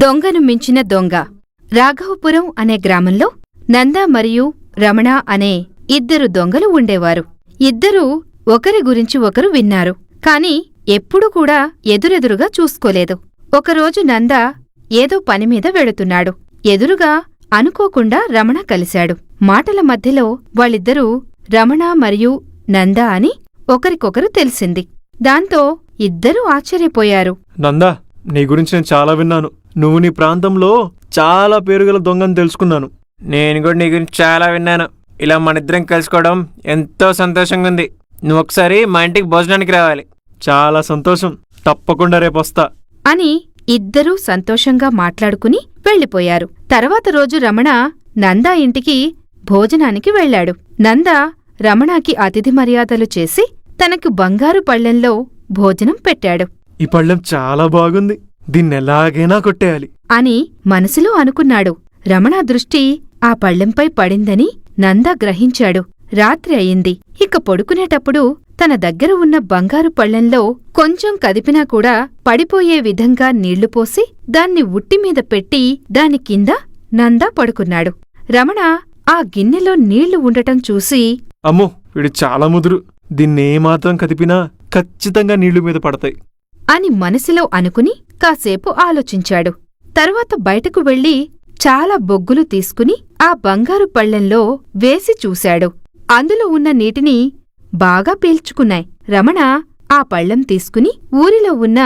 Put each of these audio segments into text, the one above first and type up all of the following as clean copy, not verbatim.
దొంగను మించిన దొంగ. రాఘవపురం అనే గ్రామంలో నంద మరియు రమణ అనే ఇద్దరు దొంగలు ఉండేవారు. ఇద్దరూ ఒకరి గురించి ఒకరు విన్నారు, కాని ఎప్పుడూ కూడా ఎదురెదురుగా చూసుకోలేదు. ఒకరోజు నంద ఏదో పనిమీద వెళుతున్నాడు. ఎదురుగా అనుకోకుండా రమణ కలిశాడు. మాటల మధ్యలో వాళ్ళిద్దరూ రమణ మరియు నంద అని ఒకరికొకరు తెలిసింది. దాంతో ఇద్దరూ ఆశ్చర్యపోయారు. నందా, నీ గురించి నేను చాలా విన్నాను. నువ్వు నీ ప్రాంతంలో చాలా పేరుగల దొంగని తెలుసుకున్నాను. నేను కూడా నీ గురించి చాలా విన్నాను. ఇలా మనిద్దరం కలుసుకోవడం ఎంతో సంతోషంగా ఉంది. నువ్వు ఒకసారి మా ఇంటికి భోజనానికి రావాలి. చాలా సంతోషం, తప్పకుండా రేపొస్తా అని ఇద్దరూ సంతోషంగా మాట్లాడుకుని వెళ్ళిపోయారు. తర్వాత రోజు రమణ నందా ఇంటికి భోజనానికి వెళ్లాడు. నంద రమణాకి అతిథి మర్యాదలు చేసి తనకు బంగారు పళ్ళెంలో భోజనం పెట్టాడు. ఈ పళ్ళెం చాలా బాగుంది, దీన్నెలాగైనా కొట్టేయాలి అని మనసులో అనుకున్నాడు. రమణ దృష్టి ఆ పళ్ళెంపై పడిందని నంద గ్రహించాడు. రాత్రి అయింది. ఇక పడుకునేటప్పుడు తన దగ్గర ఉన్న బంగారు పళ్ళెంలో కొంచెం కదిపినా కూడా పడిపోయే విధంగా నీళ్లు పోసి దాన్ని ఉట్టిమీద పెట్టి దాని కింద నంద పడుకున్నాడు. రమణ ఆ గిన్నెలో నీళ్లు ఉండటం చూసి, అమ్మో, వీడు చాలా ముదురు, దీన్నేమాత్రం కదిపినా ఖచ్చితంగా నీళ్లు మీద పడతాయి అని మనసులో అనుకుని కాసేపు ఆలోచించాడు. తర్వాత బయటకు వెళ్లి చాలా బొగ్గులు తీసుకుని ఆ బంగారు పళ్ళెంలో వేసి చూశాడు. అందులో ఉన్న నీటిని బాగా పీల్చుకున్నాయి. రమణ ఆ పళ్ళెం తీసుకుని ఊరిలో ఉన్న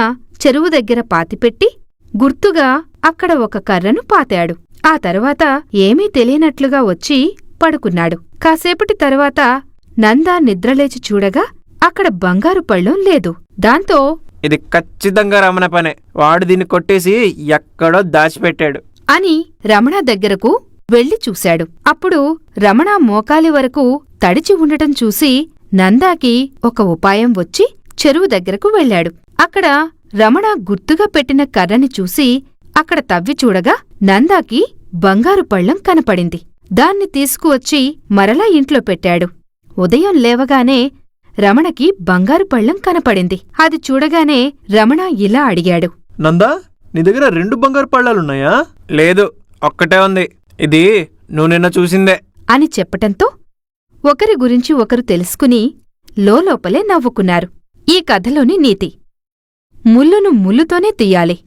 చెరువు దగ్గర పాతిపెట్టి గుర్తుగా అక్కడ ఒక కర్రను పాతాడు. ఆ తర్వాత ఏమీ తెలియనట్లుగా వచ్చి పడుకున్నాడు. కాసేపటి తర్వాత నంద నిద్రలేచి చూడగా అక్కడ బంగారు పళ్ళెం లేదు. దాంతో ఇది ఖచ్చితంగా రమణ పనే. వాడు దీన్ని కొట్టేసి ఎక్కడో దాచిపెట్టాడు అని రమణ దగ్గరకు వెళ్లి చూశాడు. అప్పుడు రమణ మోకాలి వరకు తడిచి ఉండటం చూసి నందాకి ఒక ఉపాయం వచ్చి చెరువు దగ్గరకు వెళ్లాడు. అక్కడ రమణ గుర్తుగా పెట్టిన కర్రని చూసి అక్కడ తవ్వి చూడగా నందాకి బంగారు పళ్ళెం కనపడింది. దాన్ని తీసుకువచ్చి మరలా ఇంట్లో పెట్టాడు. ఉదయం లేవగానే రమణకి బంగారు పళ్ళెం కనపడింది. అది చూడగానే రమణ ఇలా అడిగాడు. నందా, నీ దగ్గర 2 బంగారు పళ్ళాలున్నాయా? లేదు, ఒక్కటే ఉంది. ఇది నువ్వు నిన్న చూసిందే అని చెప్పటంతో ఒకరి గురించి ఒకరు తెలుసుకుని లోలోపలే నవ్వుకున్నారు. ఈ కథలోని నీతి: ముల్లును ముల్లుతోనే తీయాలి.